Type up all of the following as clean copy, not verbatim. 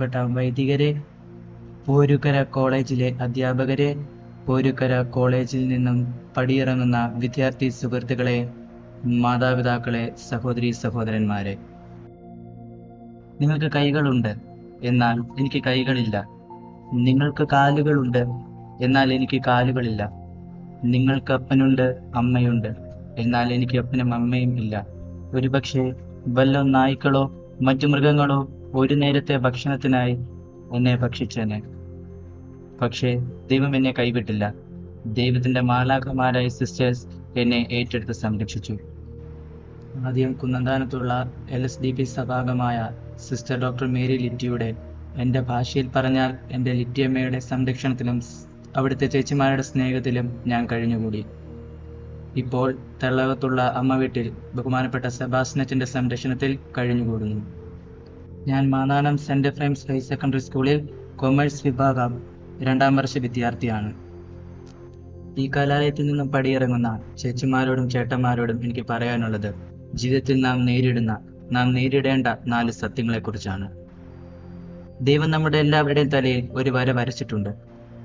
ബഹുമാനപ്പെട്ട വൈദികരെ, പോരുക്കര കോളേജിലെ അധ്യാപകരെ, പോരുക്കര കോളേജിൽ നിന്നും പടിയിറങ്ങുന്ന വിദ്യാർത്ഥി സുഹൃത്തുക്കളെ, മാതാപിതാക്കളെ, സഹോദരീ സഹോദരന്മാരെ. നിങ്ങൾക്ക് കൈകളുണ്ട്, എന്നാൽ എനിക്ക് കൈകളില്ല. നിങ്ങൾക്ക് കാലുകളുണ്ട്, എന്നാൽ എനിക്ക് കാലുകളില്ല. നിങ്ങൾക്ക് അപ്പനുണ്ട്, അമ്മയുണ്ട്, എന്നാൽ എനിക്ക് അപ്പനും അമ്മയും ഇല്ല. ഒരുപക്ഷെ വല്ല നായ്ക്കളോ മറ്റു മൃഗങ്ങളോ ഒരു നേരത്തെ ഭക്ഷണത്തിനായി എന്നെ ഭക്ഷിച്ചേനെ. പക്ഷേ ദൈവം എന്നെ കൈവിട്ടില്ല. ദൈവത്തിന്റെ മാലാഖമാരായ സിസ്റ്റേഴ്സ് എന്നെ ഏറ്റെടുത്ത് സംരക്ഷിച്ചു. ആദ്യം കുന്നന്താനത്തുള്ള LSDP സഭാംഗമായ സിസ്റ്റർ ഡോക്ടർ മേരി ലിറ്റിയുടെ, എൻ്റെ ഭാഷയിൽ പറഞ്ഞാൽ എൻ്റെ ലിറ്റിയമ്മയുടെ സംരക്ഷണത്തിലും അവിടുത്തെ ചേച്ചിമാരുടെ സ്നേഹത്തിലും ഞാൻ കഴിഞ്ഞുകൂടി. ഇപ്പോൾ തെള്ളകത്തുള്ള അമ്മ വീട്ടിൽ ബഹുമാനപ്പെട്ട സെബാസ്റ്റ്യനച്ചൻ്റെ സംരക്ഷണത്തിൽ കഴിഞ്ഞുകൂടുന്നു. ഞാൻ Mannanam saint Ephraim's higher secondary സ്കൂളിൽ കൊമേഴ്സ് വിഭാഗം 2ാം വർഷ വിദ്യാർത്ഥിയാണ്. ഈ കലാലയത്തിൽ നിന്നും പടിയിറങ്ങുന്ന ചേച്ചിമാരോടും ചേട്ടന്മാരോടും എനിക്ക് പറയാനുള്ളത്, ജീവിതത്തിൽ നാം നേരിടേണ്ട 4 സത്യങ്ങളെക്കുറിച്ചാണ്. ദൈവം നമ്മുടെ എല്ലാവരുടെയും തലയിൽ ഒരു വര വരച്ചിട്ടുണ്ട്.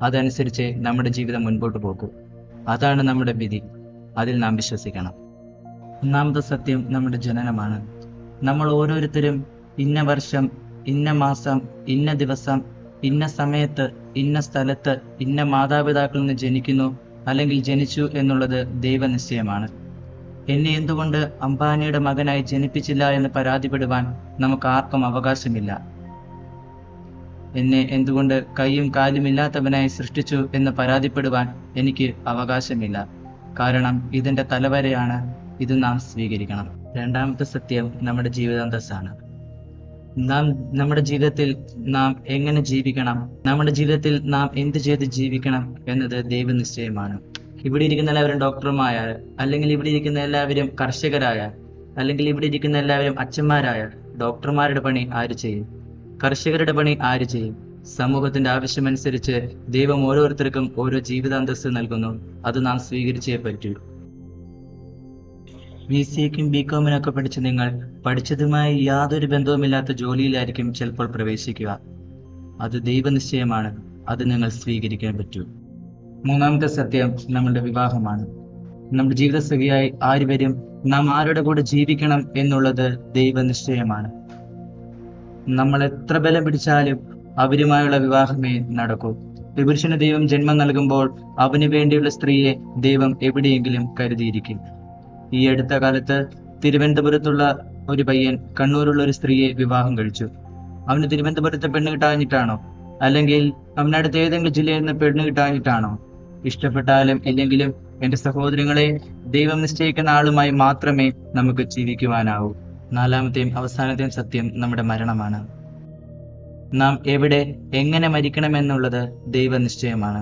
അതനുസരിച്ച് നമ്മുടെ ജീവിതം മുൻപോട്ട് പോകൂ. അതാണ് നമ്മുടെ വിധി. അതിൽ നാം വിശ്വസിക്കണം. ഒന്നാമത്തെ സത്യം നമ്മുടെ ജനനമാണ്. നമ്മൾ ഓരോരുത്തരും ഇന്ന വർഷം, ഇന്ന മാസം, ഇന്ന ദിവസം, ഇന്ന സമയത്ത്, ഇന്ന സ്ഥലത്ത്, ഇന്ന മാതാപിതാക്കളിൽ നിന്ന് ജനിക്കുന്നു അല്ലെങ്കിൽ ജനിച്ചു എന്നുള്ളത് ദൈവനിശ്ചയമാണ്. എന്നെ എന്തുകൊണ്ട് അംബാനിയുടെ മകനായി ജനിപ്പിച്ചില്ല എന്ന് പരാതിപ്പെടുവാൻ നമുക്ക് ആർക്കും അവകാശമില്ല. എന്നെ എന്തുകൊണ്ട് കൈയും കാലും ഇല്ലാത്തവനായി സൃഷ്ടിച്ചു എന്ന് പരാതിപ്പെടുവാൻ എനിക്ക് അവകാശമില്ല. കാരണം ഇതെന്റെ തലവരെയാണ്. ഇത് നാം സ്വീകരിക്കണം. രണ്ടാമത്തെ സത്യം നമ്മുടെ ജീവിതാന്തസ്സാണ്. നമ്മുടെ ജീവിതത്തിൽ നാം എങ്ങനെ ജീവിക്കണം, നമ്മുടെ ജീവിതത്തിൽ നാം എന്ത് ചെയ്ത് ജീവിക്കണം എന്നത് ദൈവനിശ്ചയമാണ്. ഇവിടെ ഇരിക്കുന്ന എല്ലാവരും ഡോക്ടർമാരായ, അല്ലെങ്കിൽ ഇവിടെ ഇരിക്കുന്ന എല്ലാവരും കർഷകരായ, അല്ലെങ്കിൽ ഇവിടെ ഇരിക്കുന്ന എല്ലാവരും അച്ഛന്മാരായ, ഡോക്ടർമാരുടെ പണി ആര് ചെയ്യും? കർഷകരുടെ പണി ആര് ചെയ്യും? സമൂഹത്തിന്റെ ആവശ്യമനുസരിച്ച് ദൈവം ഓരോരുത്തർക്കും ഓരോ ജീവിതാന്തസ്സ് നൽകുന്നു. അത് നാം സ്വീകരിച്ചേ പറ്റൂ. BCAക്കും BCOമിനൊക്കെ പഠിച്ച് നിങ്ങൾ പഠിച്ചതുമായി യാതൊരു ബന്ധവുമില്ലാത്ത ജോലിയിലായിരിക്കും ചിലപ്പോൾ പ്രവേശിക്കുക. അത് ദൈവനിശ്ചയമാണ്. അത് നിങ്ങൾ സ്വീകരിക്കാൻ പറ്റൂ. മൂന്നാമത്തെ സത്യം നമ്മുടെ വിവാഹമാണ്. നമ്മുടെ ജീവിതസഖിയായി ആര് വരും, നാം ആരുടെ കൂടെ ജീവിക്കണം എന്നുള്ളത് ദൈവനിശ്ചയമാണ്. നമ്മൾ എത്ര ബലം പിടിച്ചാലും അവരുമായുള്ള വിവാഹമേ നടക്കൂ. പുരുഷന് ദൈവം ജന്മം നൽകുമ്പോൾ അവന് വേണ്ടിയുള്ള സ്ത്രീയെ ദൈവം എവിടെയെങ്കിലും കരുതിയിരിക്കും. ഈ അടുത്ത കാലത്ത് തിരുവനന്തപുരത്തുള്ള ഒരു പയ്യൻ കണ്ണൂരുള്ള ഒരു സ്ത്രീയെ വിവാഹം കഴിച്ചു. അവന് തിരുവനന്തപുരത്തെ പെണ്ണ് കിട്ടാഞ്ഞിട്ടാണോ, അല്ലെങ്കിൽ അവനടുത്ത് ഏതെങ്കിലും ജില്ലയിൽ നിന്ന് പെണ്ണ് കിട്ടാഞ്ഞിട്ടാണോ? ഇഷ്ടപ്പെട്ടാലും ഇല്ലെങ്കിലും എന്റെ സഹോദരങ്ങളെ, ദൈവം നിശ്ചയിക്കുന്ന ആളുമായി മാത്രമേ നമുക്ക് ജീവിക്കുവാനാവൂ. നാലാമത്തെയും അവസാനത്തെയും സത്യം നമ്മുടെ മരണമാണ്. നാം എവിടെ എങ്ങനെ മരിക്കണമെന്നുള്ളത് ദൈവനിശ്ചയമാണ്.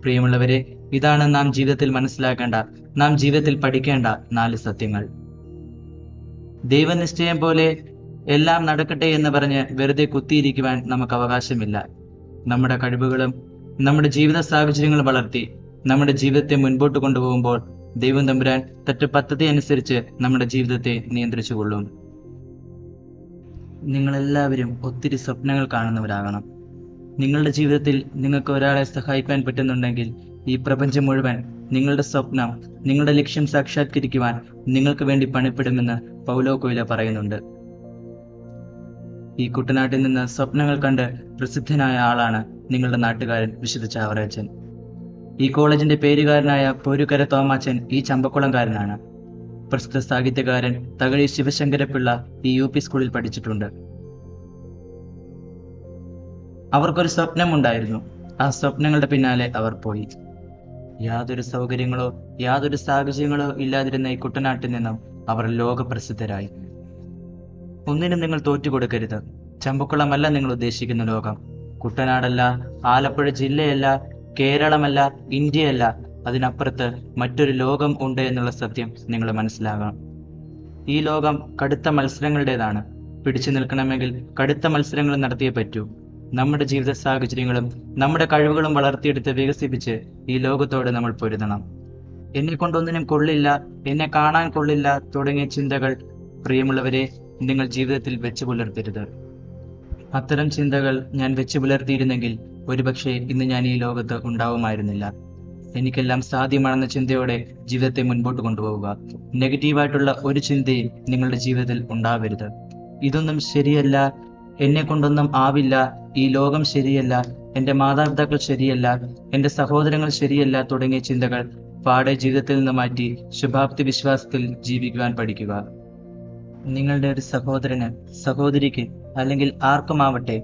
പ്രിയമുള്ളവരെ, ഇതാണ് നാം ജീവിതത്തിൽ മനസ്സിലാക്കേണ്ട, നാം ജീവിതത്തിൽ പഠിക്കേണ്ട 4 സത്യങ്ങൾ. ദൈവനിശ്ചയം പോലെ എല്ലാം നടക്കട്ടെ എന്ന് പറഞ്ഞ് വെറുതെ കുത്തിയിരിക്കുവാൻ നമുക്ക് അവകാശമില്ല. നമ്മുടെ കഴിവുകളും നമ്മുടെ ജീവിത സാഹചര്യങ്ങളും വളർത്തി നമ്മുടെ ജീവിതത്തെ മുൻപോട്ട് കൊണ്ടുപോകുമ്പോൾ ദൈവം തമ്പുരാൻ തന്റെ പദ്ധതി അനുസരിച്ച് നമ്മുടെ ജീവിതത്തെ നിയന്ത്രിച്ചുകൊള്ളും. നിങ്ങളെല്ലാവരും ഒത്തിരി സ്വപ്നങ്ങൾ കാണുന്നവരാകണം. നിങ്ങളുടെ ജീവിതത്തിൽ നിങ്ങൾക്ക് ഒരാളെ സഹായിക്കാൻ പറ്റുന്നുണ്ടെങ്കിൽ ഈ പ്രപഞ്ചം മുഴുവൻ നിങ്ങളുടെ സ്വപ്നം, നിങ്ങളുടെ ലക്ഷ്യം സാക്ഷാത്കരിക്കുവാൻ നിങ്ങൾക്ക് വേണ്ടി പണിപ്പെടുമെന്ന് പൗലോ കൊയ്ലോ പറയുന്നുണ്ട്. ഈ കുട്ടനാട്ടിൽ നിന്ന് സ്വപ്നങ്ങൾ കണ്ട് പ്രസിദ്ധനായ ആളാണ് നിങ്ങളുടെ നാട്ടുകാരൻ വിശുദ്ധ ചാവറയച്ചൻ. ഈ കോളേജിന്റെ പേരുകാരനായ പോരുക്കര തോമാച്ചൻ ഈ ചമ്പക്കുളംകാരനാണ്. പ്രസിദ്ധ സാഹിത്യകാരൻ തകഴി ശിവശങ്കരപ്പിള്ള ഈ UP സ്കൂളിൽ പഠിച്ചിട്ടുണ്ട്. അവർക്കൊരു സ്വപ്നമുണ്ടായിരുന്നു. ആ സ്വപ്നങ്ങളുടെ പിന്നാലെ അവർ പോയി. യാതൊരു സൗകര്യങ്ങളോ യാതൊരു സാഹചര്യങ്ങളോ ഇല്ലാതിരുന്ന ഈ കുട്ടനാട്ടിൽ നിന്നും അവർ ലോകപ്രസിദ്ധരായി. ഒന്നിനും നിങ്ങൾ തോറ്റുകൊടുക്കരുത്. ചമ്പക്കുളമല്ല നിങ്ങൾ ഉദ്ദേശിക്കുന്ന ലോകം. കുട്ടനാടല്ല, ആലപ്പുഴ ജില്ലയല്ല, കേരളമല്ല, ഇന്ത്യയല്ല, അതിനപ്പുറത്ത് മറ്റൊരു ലോകം ഉണ്ട് എന്നുള്ള സത്യം നിങ്ങൾ മനസ്സിലാകണം. ഈ ലോകം കടുത്ത മത്സരങ്ങളുടേതാണ്. പിടിച്ചു നിൽക്കണമെങ്കിൽ കടുത്ത മത്സരങ്ങൾ നടത്തിയേ പറ്റൂ. നമ്മുടെ ജീവിത സാഹചര്യങ്ങളും നമ്മുടെ കഴിവുകളും വളർത്തിയെടുത്ത് വികസിപ്പിച്ച് ഈ ലോകത്തോട് നമ്മൾ പൊരുതണം. എന്നെ കൊണ്ടൊന്നിനും കൊള്ളില്ല, എന്നെ കാണാൻ കൊള്ളില്ല തുടങ്ങിയ ചിന്തകൾ പ്രിയമുള്ളവരെ നിങ്ങൾ ജീവിതത്തിൽ വെച്ചു പുലർത്തരുത്. അത്തരം ചിന്തകൾ ഞാൻ വെച്ചു പുലർത്തിയിരുന്നെങ്കിൽ ഒരുപക്ഷെ ഇന്ന് ഞാൻ ഈ ലോകത്ത് ഉണ്ടാവുമായിരുന്നില്ല. എനിക്കെല്ലാം സാധ്യമാണെന്ന ചിന്തയോടെ ജീവിതത്തെ മുൻപോട്ട് കൊണ്ടുപോവുക. നെഗറ്റീവായിട്ടുള്ള ഒരു ചിന്തയും നിങ്ങളുടെ ജീവിതത്തിൽ ഉണ്ടാവരുത്. ഇതൊന്നും ശരിയല്ല, എന്നെ കൊണ്ടൊന്നും ആവില്ല, ഈ ലോകം ശരിയല്ല, എൻ്റെ മാതാപിതാക്കൾ ശരിയല്ല, എൻ്റെ സഹോദരങ്ങൾ ശരിയല്ല തുടങ്ങിയ ചിന്തകൾ പാടെ ജീവിതത്തിൽ നിന്ന് മാറ്റി ശുഭാപ്തി വിശ്വാസത്തിൽ ജീവിക്കുവാൻ പഠിക്കുക. നിങ്ങളുടെ ഒരു സഹോദരന്, സഹോദരിക്ക് അല്ലെങ്കിൽ ആർക്കുമാവട്ടെ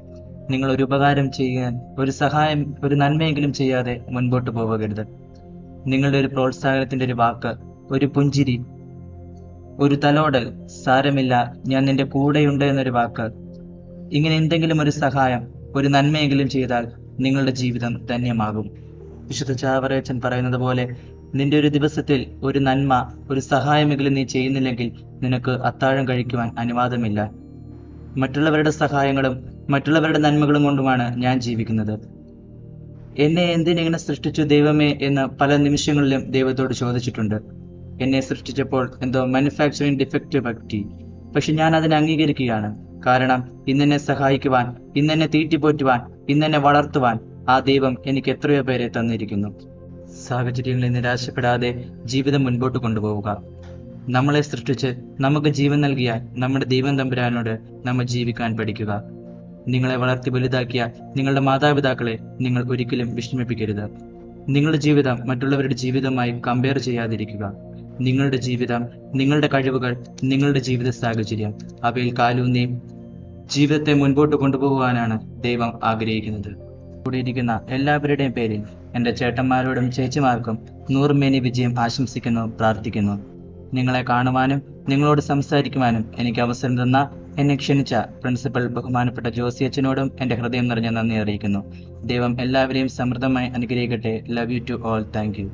നിങ്ങൾ ഒരു ഉപകാരം ചെയ്യാൻ, ഒരു സഹായം, ഒരു നന്മയെങ്കിലും ചെയ്യാതെ മുൻപോട്ട് പോകരുത്. നിങ്ങളുടെ ഒരു പ്രോത്സാഹനത്തിന്റെ ഒരു വാക്ക്, ഒരു പുഞ്ചിരി, ഒരു തലോടൽ, സാരമില്ല ഞാൻ നിന്റെ കൂടെയുണ്ട് എന്നൊരു വാക്ക്, ഇങ്ങനെ എന്തെങ്കിലും ഒരു സഹായം, ഒരു നന്മയെങ്കിലും ചെയ്താൽ നിങ്ങളുടെ ജീവിതം ധന്യമാകും. വിശുദ്ധ ചാവറയച്ചൻ പറയുന്നത് പോലെ, നിന്റെ ഒരു ദിവസത്തിൽ ഒരു നന്മ, ഒരു സഹായമെങ്കിലും നീ ചെയ്യുന്നില്ലെങ്കിൽ നിനക്ക് അത്താഴം കഴിക്കുവാൻ അനുവാദമില്ല. മറ്റുള്ളവരുടെ സഹായങ്ങളും മറ്റുള്ളവരുടെ നന്മകളും കൊണ്ടുമാണ് ഞാൻ ജീവിക്കുന്നത്. എന്നെ എന്തിനെങ്ങനെ സൃഷ്ടിച്ചു ദൈവമേ എന്ന് പല നിമിഷങ്ങളിലും ദൈവത്തോട് ചോദിച്ചിട്ടുണ്ട്. എന്നെ സൃഷ്ടിച്ചപ്പോൾ എന്തോ മാനുഫാക്ചറിങ് ഡിഫക്റ്റ് പറ്റി. പക്ഷെ ഞാൻ അതിനെ അംഗീകരിക്കുകയാണ്. കാരണം ഇന്നെന്നെ സഹായിക്കുവാൻ, ഇന്നെന്നെ തീറ്റിപ്പോറ്റുവാൻ, ഇന്നെന്നെ വളർത്തുവാൻ ആ ദൈവം എനിക്ക് എത്രയോ പേരെ തന്നിരിക്കുന്നു. സാഹചര്യങ്ങളിൽ നിരാശപ്പെടാതെ ജീവിതം മുൻപോട്ട് കൊണ്ടുപോവുക. നമ്മളെ സൃഷ്ടിച്ച് നമുക്ക് ജീവൻ നൽകിയ നമ്മുടെ ദൈവം തമ്പുരാനോട് നമ്മൾ ജീവിക്കാൻ പഠിക്കുക. നിങ്ങളെ വളർത്തി വലുതാക്കിയ നിങ്ങളുടെ മാതാപിതാക്കളെ നിങ്ങൾ ഒരിക്കലും വിഷമിപ്പിക്കരുത്. നിങ്ങളുടെ ജീവിതം മറ്റുള്ളവരുടെ ജീവിതമായി കമ്പയർ ചെയ്യാതിരിക്കുക. നിങ്ങളുടെ ജീവിതം, നിങ്ങളുടെ കഴിവുകൾ, നിങ്ങളുടെ ജീവിത സാഹചര്യം, അവയിൽ കാലൂന്നി ജീവിതത്തെ മുൻപോട്ട് കൊണ്ടുപോകുവാനാണ് ദൈവം ആഗ്രഹിക്കുന്നത്. കൂടിയിരിക്കുന്ന എല്ലാവരുടെയും പേരിൽ എൻ്റെ ചേട്ടന്മാരോടും ചേച്ചിമാർക്കും 100 മേനി വിജയം ആശംസിക്കുന്നു, പ്രാർത്ഥിക്കുന്നു. നിങ്ങളെ കാണുവാനും നിങ്ങളോട് സംസാരിക്കുവാനും എനിക്ക് അവസരം തന്ന എന്നെ ക്ഷണിച്ച പ്രിൻസിപ്പൽ ബഹുമാനപ്പെട്ട ജോസി അച്ഛനോടും എൻ്റെ ഹൃദയം നിറഞ്ഞ നന്ദി അറിയിക്കുന്നു. ദൈവം എല്ലാവരെയും സമൃദ്ധമായി അനുഗ്രഹിക്കട്ടെ. Love you to all. Thank U.